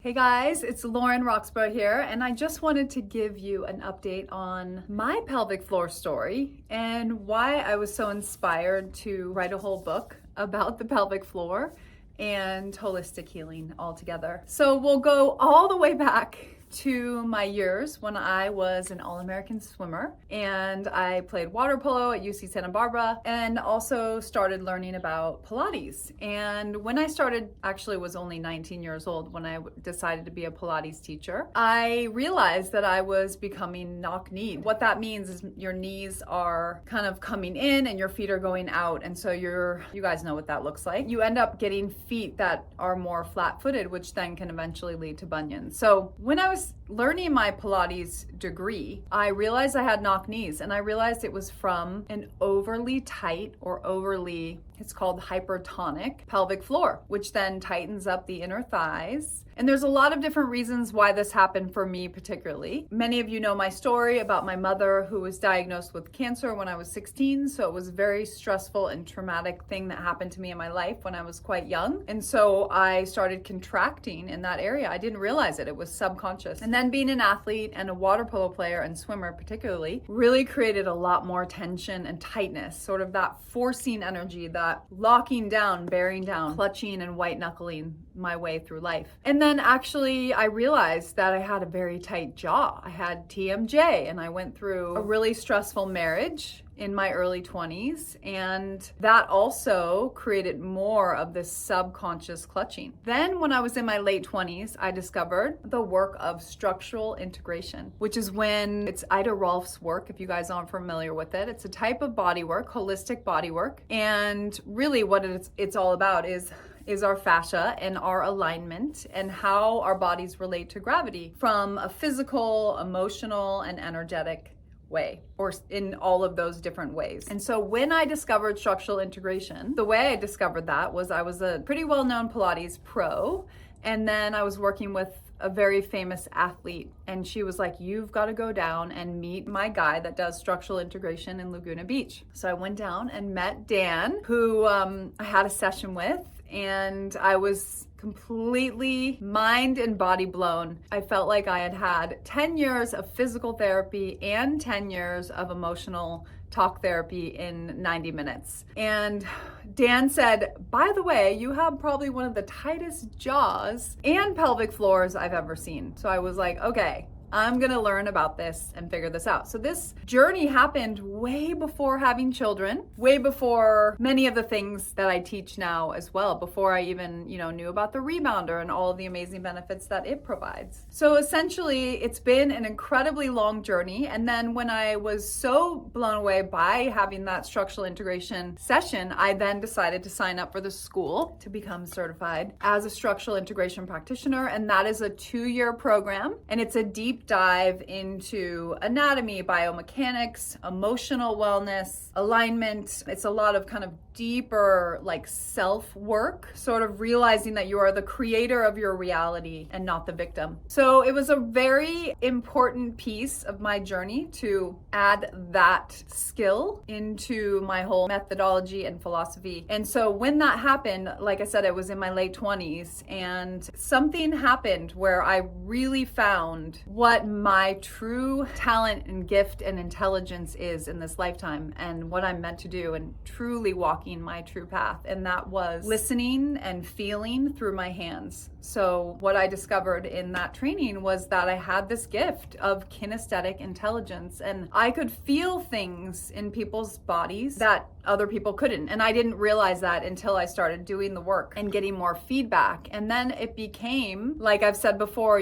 Hey guys, it's Lauren Roxburgh here, and I just wanted to give you an update on my pelvic floor story and why I was so inspired to write a whole book about the pelvic floor and holistic healing altogether. So we'll go all the way back to my years when I was an All-American swimmer, and I played water polo at UC Santa Barbara and also started learning about Pilates. And when I started, actually was only 19 years old when I decided to be a Pilates teacher, I realized that I was becoming knock-kneed. What that means is your knees are kind of coming in and your feet are going out, and so you guys know what that looks like. You end up getting feet that are more flat-footed, which then can eventually lead to bunions. So when I was learning my Pilates degree, I realized I had knock knees, and I realized it was from an overly tight or it's called hypertonic pelvic floor, which then tightens up the inner thighs. And there's a lot of different reasons why this happened for me particularly. Many of you know my story about my mother who was diagnosed with cancer when I was 16. So it was a very stressful and traumatic thing that happened to me in my life when I was quite young. And so I started contracting in that area. I didn't realize it. It was subconscious. And then being an athlete and a water polo player and swimmer particularly really created a lot more tension and tightness, sort of that forcing energy, that locking down, bearing down, clutching and white knuckling my way through life. And then actually I realized that I had a very tight jaw. I had TMJ, and I went through a really stressful marriage in my early 20s, and that also created more of this subconscious clutching. Then when I was in my late 20s, I discovered the work of structural integration, which is when it's Ida Rolf's work, if you guys aren't familiar with it. It's a type of body work, holistic body work, and really what it's all about is our fascia and our alignment and how our bodies relate to gravity from a physical, emotional, and energetic way, or in all of those different ways. And so when I discovered structural integration, the way I discovered that was I was a pretty well-known Pilates pro, and then I was working with a very famous athlete, and she was like, you've got to go down and meet my guy that does structural integration in Laguna Beach. So I went down and met Dan, who I had a session with, and I was completely mind and body blown. I felt like I had had 10 years of physical therapy and 10 years of emotional talk therapy in 90 minutes. And Dan said, by the way, you have probably one of the tightest jaws and pelvic floors I've ever seen. So I was like, okay, I'm gonna learn about this and figure this out. So this journey happened way before having children, way before many of the things that I teach now as well, before I even, knew about the rebounder and all of the amazing benefits that it provides. So essentially, it's been an incredibly long journey. And then when I was so blown away by having that structural integration session, I then decided to sign up for the school to become certified as a structural integration practitioner. And that is a 2-year program, and it's a deep dive into anatomy, biomechanics, emotional wellness, alignment. It's a lot of kind of deeper self work, sort of realizing that you are the creator of your reality and not the victim. So it was a very important piece of my journey to add that skill into my whole methodology and philosophy. And so when that happened, like I said, it was in my late 20s, and something happened where I really found what my true talent and gift and intelligence is in this lifetime and what I'm meant to do, and truly walking my true path. And that was listening and feeling through my hands. So what I discovered in that training was that I had this gift of kinesthetic intelligence, and I could feel things in people's bodies that other people couldn't. And I didn't realize that until I started doing the work and getting more feedback. And then it became, like I've said before,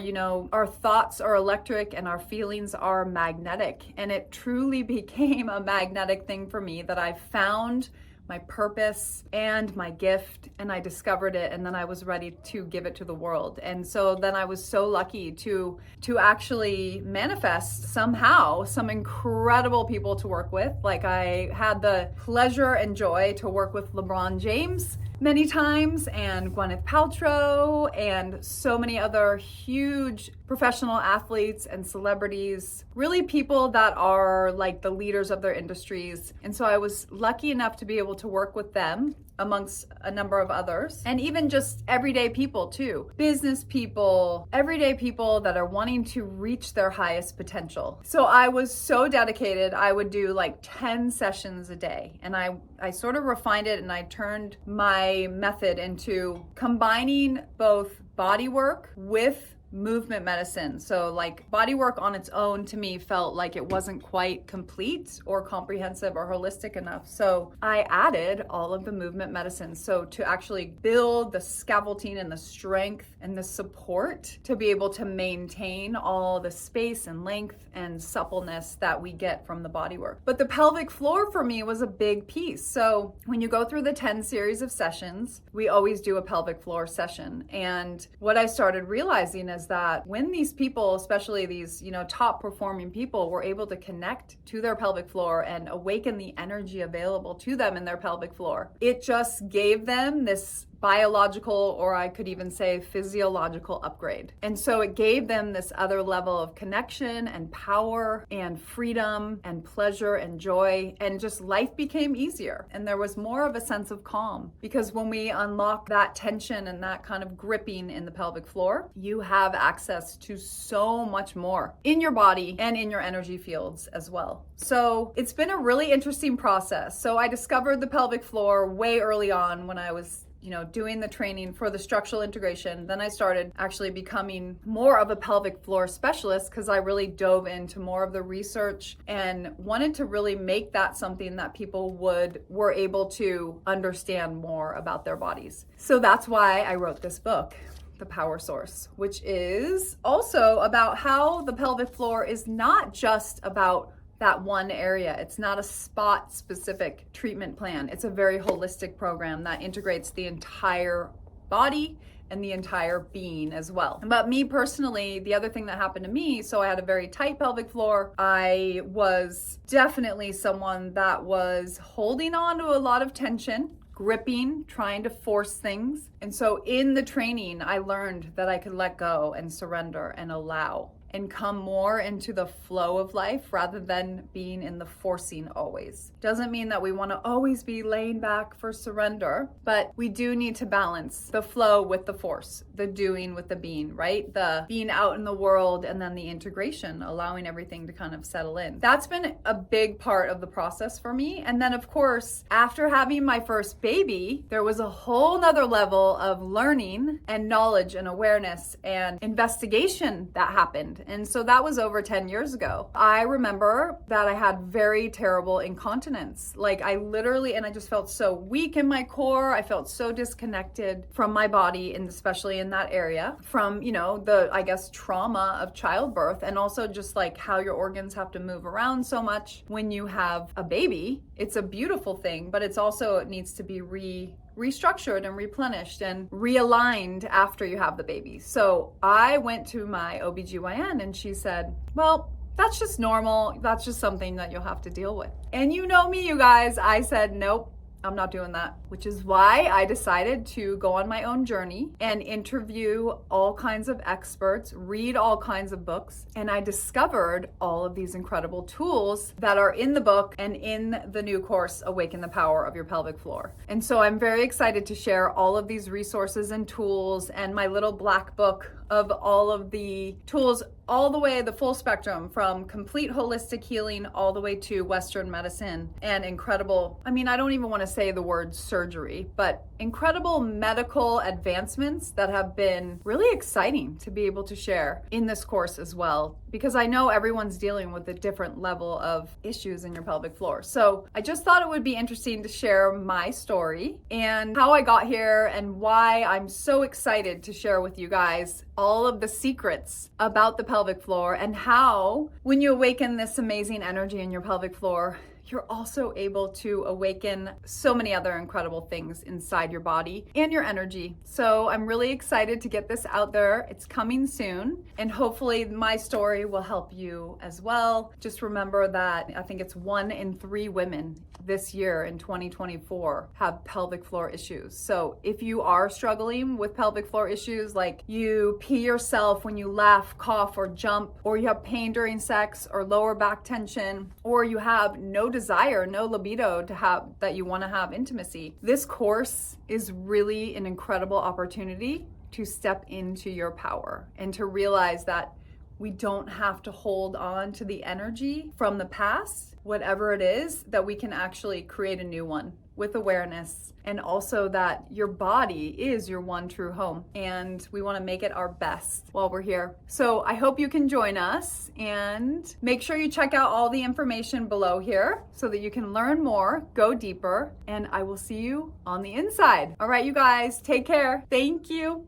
our thoughts are electric and our feelings are magnetic. And it truly became a magnetic thing for me that I found my purpose and my gift, and I discovered it, and then I was ready to give it to the world. And so then I was so lucky to actually manifest somehow some incredible people to work with. Like, I had the pleasure and joy to work with LeBron James many times, and Gwyneth Paltrow, and so many other huge professional athletes and celebrities, really people that are like the leaders of their industries. And so I was lucky enough to be able to work with them amongst a number of others, and even just everyday people too. Business people, everyday people that are wanting to reach their highest potential. So I was so dedicated. I would do like 10 sessions a day, and I sort of refined it, and I turned my method into combining both body work with movement medicine. So like body work on its own to me felt like it wasn't quite complete or comprehensive or holistic enough. So I added all of the movement medicine. So to actually build the scaffolding and the strength and the support to be able to maintain all the space and length and suppleness that we get from the body work. But the pelvic floor for me was a big piece. So when you go through the 10 series of sessions, we always do a pelvic floor session. And what I started realizing is that when these people, especially these, top performing people, were able to connect to their pelvic floor and awaken the energy available to them in their pelvic floor, it just gave them this biological, or I could even say physiological upgrade. And so it gave them this other level of connection and power and freedom and pleasure and joy, and just life became easier. And there was more of a sense of calm, because when we unlock that tension and that kind of gripping in the pelvic floor, you have access to so much more in your body and in your energy fields as well. So it's been a really interesting process. So I discovered the pelvic floor way early on when I was doing the training for the structural integration. Then I started actually becoming more of a pelvic floor specialist, because I really dove into more of the research and wanted to really make that something that people were able to understand more about their bodies. So that's why I wrote this book, The Power Source, which is also about how the pelvic floor is not just about that one area. It's not a spot specific treatment plan. It's a very holistic program that integrates the entire body and the entire being as well. But me personally, the other thing that happened to me, so I had a very tight pelvic floor. I was definitely someone that was holding on to a lot of tension, gripping, trying to force things. And so in the training, I learned that I could let go and surrender and allow and come more into the flow of life rather than being in the forcing always. Doesn't mean that we want to always be laying back for surrender, but we do need to balance the flow with the force, the doing with the being, right? The being out in the world, and then the integration, allowing everything to kind of settle in. That's been a big part of the process for me. And then of course, after having my first baby, there was a whole nother level of learning and knowledge and awareness and investigation that happened. And so that was over 10 years ago. I remember that I had very terrible incontinence. Like I just felt so weak in my core. I felt so disconnected from my body, and especially in that area, from, the trauma of childbirth, and also just like how your organs have to move around so much when you have a baby. It's a beautiful thing, but it needs to be restructured and replenished and realigned after you have the baby. So I went to my OBGYN, and she said, well, that's just normal. That's just something that you'll have to deal with. And you know me, you guys, I said, nope, I'm not doing that, which is why I decided to go on my own journey and interview all kinds of experts, read all kinds of books, and I discovered all of these incredible tools that are in the book and in the new course, Awaken the Power of Your Pelvic Floor. And so I'm very excited to share all of these resources and tools, and my little black book of all of the tools, all the way, the full spectrum, from complete holistic healing all the way to Western medicine and incredible, I don't even want to say the word surgery, but incredible medical advancements that have been really exciting to be able to share in this course as well, because I know everyone's dealing with a different level of issues in your pelvic floor. So I just thought it would be interesting to share my story and how I got here, and why I'm so excited to share with you guys all of the secrets about the pelvic floor, and how when you awaken this amazing energy in your pelvic floor, you're also able to awaken so many other incredible things inside your body and your energy. So I'm really excited to get this out there. It's coming soon, and hopefully my story will help you as well. Just remember that I think it's 1 in 3 women this year in 2024 have pelvic floor issues. So if you are struggling with pelvic floor issues, like you pee yourself when you laugh, cough, or jump, or you have pain during sex, or lower back tension, or you have no desire, no libido to have that you want to have intimacy. This course is really an incredible opportunity to step into your power and to realize that we don't have to hold on to the energy from the past, whatever it is, that we can actually create a new one with awareness. And also that your body is your one true home, and we want to make it our best while we're here. So I hope you can join us, and make sure you check out all the information below here so that you can learn more, go deeper, and I will see you on the inside. All right, you guys, take care. Thank you.